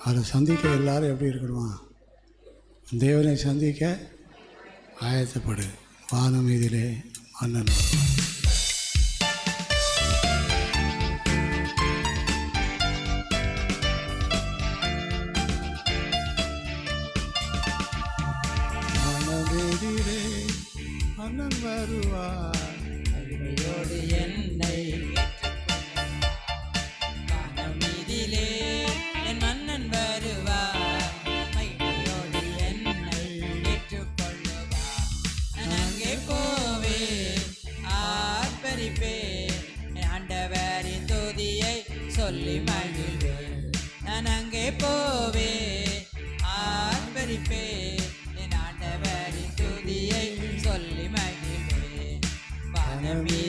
அதை சந்திக்க எல்லாரும் எப்படி இருக்கணுமா? தேவனை சந்திக்க ஆயத்தப்படு. வானம் மீதிலே மன்னன். வானமீதிலே மன்னன் வருவார், அருமையோடு என்னை வானமீதிலே என் மன்னன் வருவார், மகிமையோடு என்னை ஏற்றுக்கொள்ளுவார். நான் அங்கே போவேன், ஆர்ப்பரிப்பேன், என் ஆண்டவரின் துதியை சொல்லி மகிழ்வேன். நான் அங்கே போவேன், ஆர்ப்பரிப்பேன், என் ஆண்டவரின் துதியை சொல்லி மகிழ்வேன். வானமீ